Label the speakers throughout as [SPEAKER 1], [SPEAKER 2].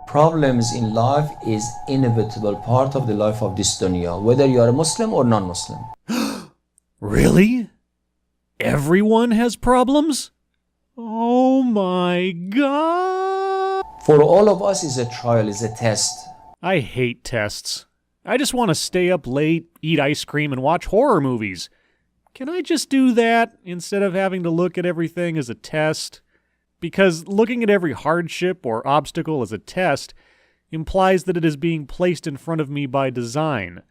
[SPEAKER 1] Problems in life is inevitable part of the life of this dunya, whether you are a Muslim or non-Muslim.
[SPEAKER 2] Really? Everyone has problems? Oh my God.
[SPEAKER 1] For all of us, is a trial, is a test.
[SPEAKER 2] I hate tests. I just want to stay up late, eat ice cream, and watch horror movies. Can I just do that instead of having to look at everything as a test? Because looking at every hardship or obstacle as a test implies that it is being placed in front of me by design.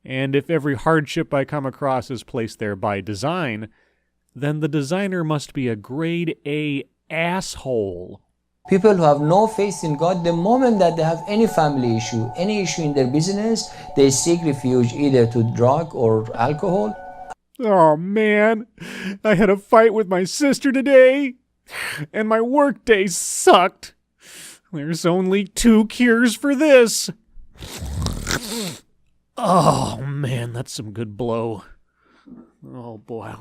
[SPEAKER 2] And if every hardship I come across is placed there by design, then the designer must be a grade A asshole.
[SPEAKER 1] People who have no faith in God, the moment that they have any family issue, any issue in their business, they seek refuge either to drug or alcohol.
[SPEAKER 2] Oh man, I had a fight with my sister today, and my work day sucked. There's only 2 cures for this. Oh man, that's some good blow. Oh boy.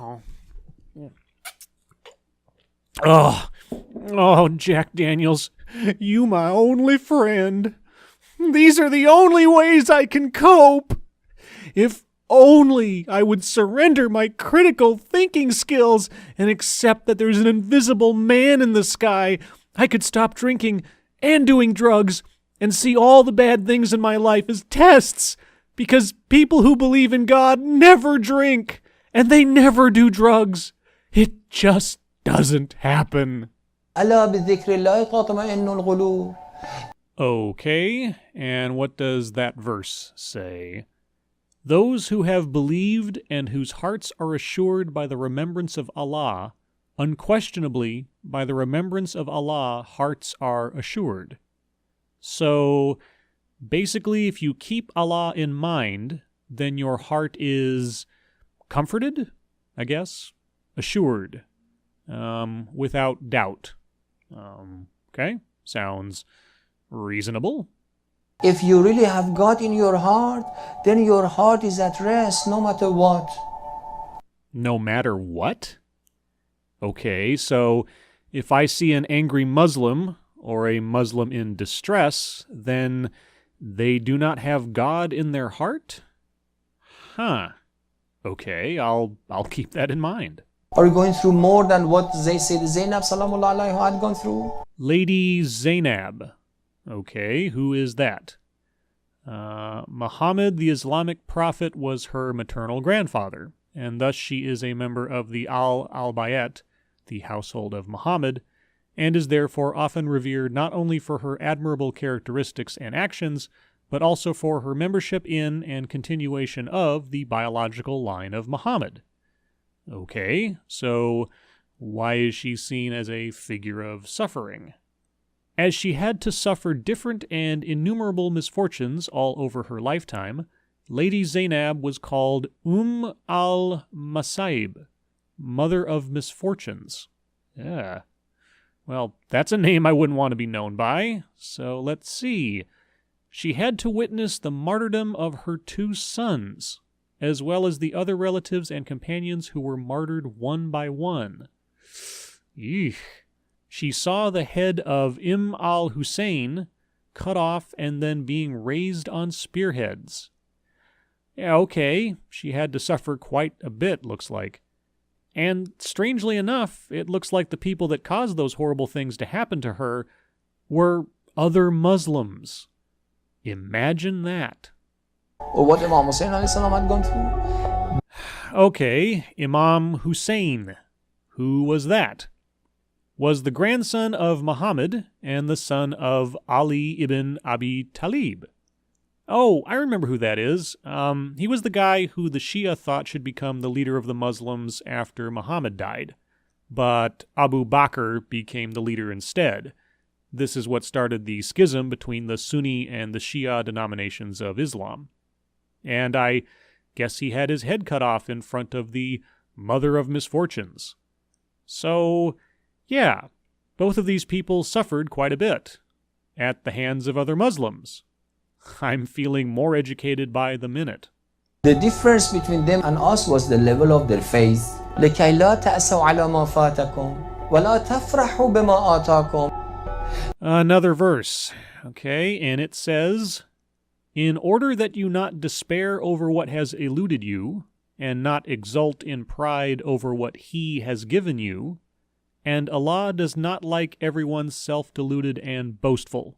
[SPEAKER 2] Oh, Jack Daniels, you my only friend. These are the only ways I can cope. If only I would surrender my critical thinking skills and accept that there's an invisible man in the sky, I could stop drinking and doing drugs and see all the bad things in my life as tests, because people who believe in God never drink and they never do drugs. It just doesn't happen. Okay, and what does that verse say? Those who have believed and whose hearts are assured by the remembrance of Allah, unquestionably, by the remembrance of Allah, hearts are assured. So, basically, if you keep Allah in mind, then your heart is comforted, I guess, assured, without doubt. Okay, sounds reasonable.
[SPEAKER 1] If you really have God in your heart, then your heart is at rest no matter what.
[SPEAKER 2] No matter what? Okay, so if I see an angry Muslim or a Muslim in distress, then they do not have God in their heart? Huh. Okay, I'll keep that in mind.
[SPEAKER 1] Are you going through more than what they said Zainab salamullah alayha had gone through?
[SPEAKER 2] Lady Zainab. Okay, who is that? Muhammad, the Islamic prophet, was her maternal grandfather, and thus she is a member of the Al-Bayt, the household of Muhammad, and is therefore often revered not only for her admirable characteristics and actions, but also for her membership in and continuation of the biological line of Muhammad. Okay, so why is she seen as a figure of suffering? As she had to suffer different and innumerable misfortunes all over her lifetime, Lady Zainab was called al-Masaib, Mother of Misfortunes. Yeah. Well, that's a name I wouldn't want to be known by, so let's see. She had to witness the martyrdom of her 2 sons, as well as the other relatives and companions who were martyred one by one. Eesh. She saw the head of Imam Hussein cut off and then being raised on spearheads. Yeah, okay, she had to suffer quite a bit, looks like. And strangely enough, it looks like the people that caused those horrible things to happen to her were other Muslims. Imagine that.
[SPEAKER 1] Or what Imam Hussein had gone through?
[SPEAKER 2] Okay, Imam Hussein. Who was that? Was the grandson of Muhammad and the son of Ali ibn Abi Talib. Oh, I remember who that is. He was the guy who the Shia thought should become the leader of the Muslims after Muhammad died. But Abu Bakr became the leader instead. This is what started the schism between the Sunni and the Shia denominations of Islam. And I guess he had his head cut off in front of the Mother of Misfortunes. So, yeah, both of these people suffered quite a bit at the hands of other Muslims. I'm feeling more educated by the minute.
[SPEAKER 1] The difference between them and us was the level of their faith. لكي لا تأسوا على ما فاتكم ولا تفرحوا بما آتاكم.
[SPEAKER 2] Another verse, okay, and it says, "In order that you not despair over what has eluded you, and not exult in pride over what He has given you, and Allah does not like everyone self-deluded and boastful."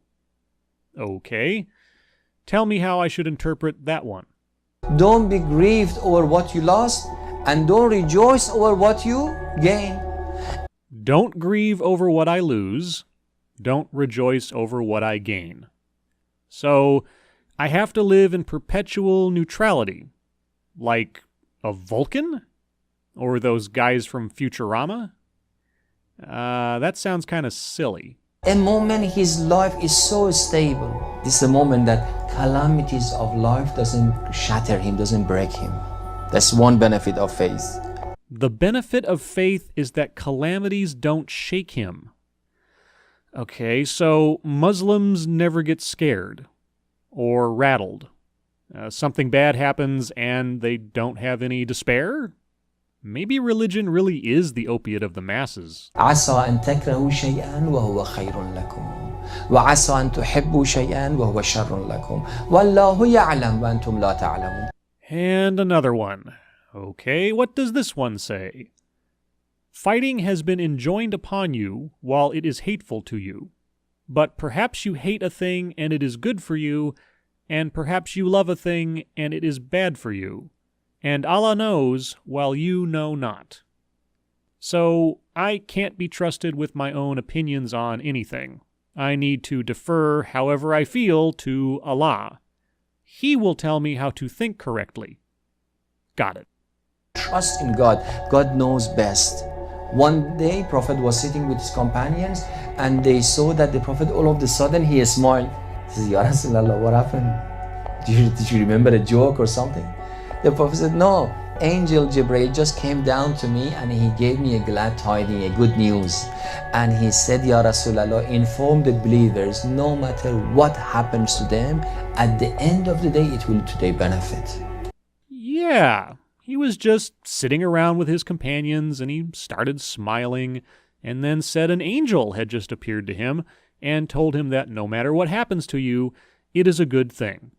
[SPEAKER 2] Okay, tell me how I should interpret that one.
[SPEAKER 1] Don't be grieved over what you lost, and don't rejoice over what you gain.
[SPEAKER 2] Don't grieve over what I lose. Don't rejoice over what I gain. So, I have to live in perpetual neutrality. Like a Vulcan? Or those guys from Futurama? That sounds kind of silly.
[SPEAKER 1] A moment his life is so stable. This is a moment that calamities of life doesn't shatter him, doesn't break him. That's one benefit of faith.
[SPEAKER 2] The benefit of faith is that calamities don't shake him. Okay, so Muslims never get scared or rattled. Something bad happens and they don't have any despair? Maybe religion really is the opiate of the masses.
[SPEAKER 1] عسى أن تكرهوا شيئا وهو خير لكم وعسى أن تحبوا شيئا وهو شر لكم والله يعلم وأنتم لا تعلمون.
[SPEAKER 2] And another one. Okay, what does this one say? "Fighting has been enjoined upon you while it is hateful to you. But perhaps you hate a thing and it is good for you, and perhaps you love a thing and it is bad for you. And Allah knows while you know not." So I can't be trusted with my own opinions on anything. I need to defer however I feel to Allah. He will tell me how to think correctly. Got it.
[SPEAKER 1] Trust in God. God knows best. One day, Prophet was sitting with his companions and they saw that the Prophet, all of a sudden, he smiled. He says, "Ya Rasulullah, what happened? Did you remember a joke or something?" The Prophet said, "No, Angel Jibreel just came down to me and he gave me a glad tidings, a good news. And he said, Ya Rasulullah, inform the believers, no matter what happens to them, at the end of the day, it will to their benefit."
[SPEAKER 2] Yeah, he was just sitting around with his companions and he started smiling and then said an angel had just appeared to him and told him that no matter what happens to you, it is a good thing.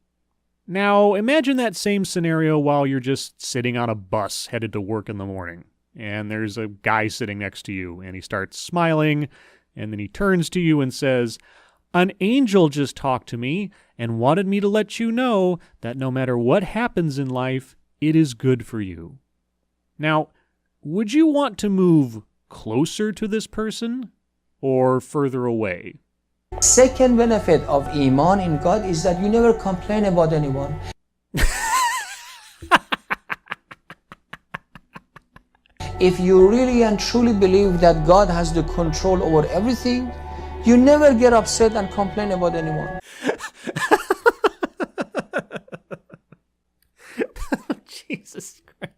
[SPEAKER 2] Now, imagine that same scenario while you're just sitting on a bus headed to work in the morning, and there's a guy sitting next to you, and he starts smiling, and then he turns to you and says, "An angel just talked to me and wanted me to let you know that no matter what happens in life, it is good for you." Now, would you want to move closer to this person or further away?
[SPEAKER 1] Second benefit of Iman in God is that you never complain about anyone. If you really and truly believe that God has the control over everything, you never get upset and complain about anyone.
[SPEAKER 2] Jesus Christ.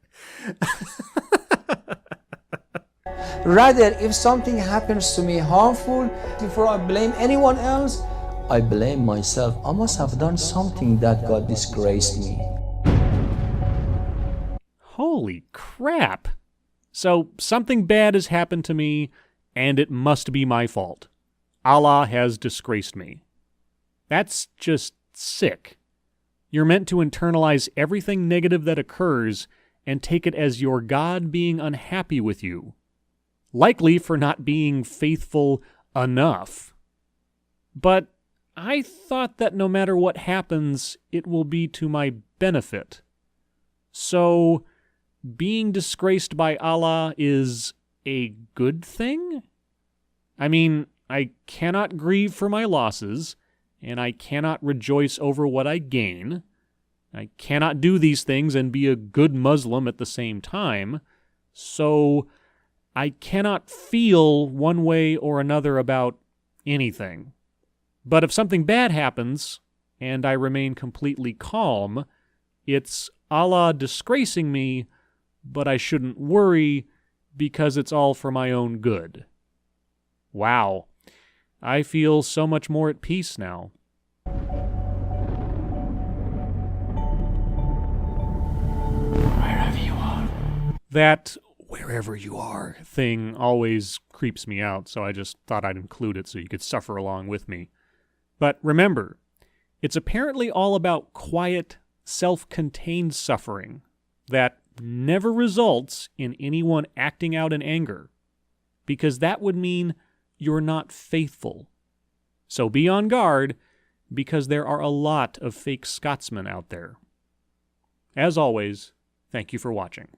[SPEAKER 1] Rather, if something happens to me harmful, before I blame anyone else, I blame myself. I must have done something that God disgraced me.
[SPEAKER 2] Holy crap. So something bad has happened to me, and it must be my fault. Allah has disgraced me. That's just sick. You're meant to internalize everything negative that occurs and take it as your God being unhappy with you. Likely for not being faithful enough. But I thought that no matter what happens, it will be to my benefit. So, being disgraced by Allah is a good thing? I mean, I cannot grieve for my losses, and I cannot rejoice over what I gain. I cannot do these things and be a good Muslim at the same time. So, I cannot feel one way or another about anything. But if something bad happens, and I remain completely calm, it's Allah disgracing me, but I shouldn't worry because it's all for my own good. Wow. I feel so much more at peace now. Wherever you are. That wherever you are thing always creeps me out, so I just thought I'd include it so you could suffer along with me. But remember, it's apparently all about quiet, self-contained suffering that never results in anyone acting out in anger, because that would mean you're not faithful. So be on guard, because there are a lot of fake Scotsmen out there. As always, thank you for watching.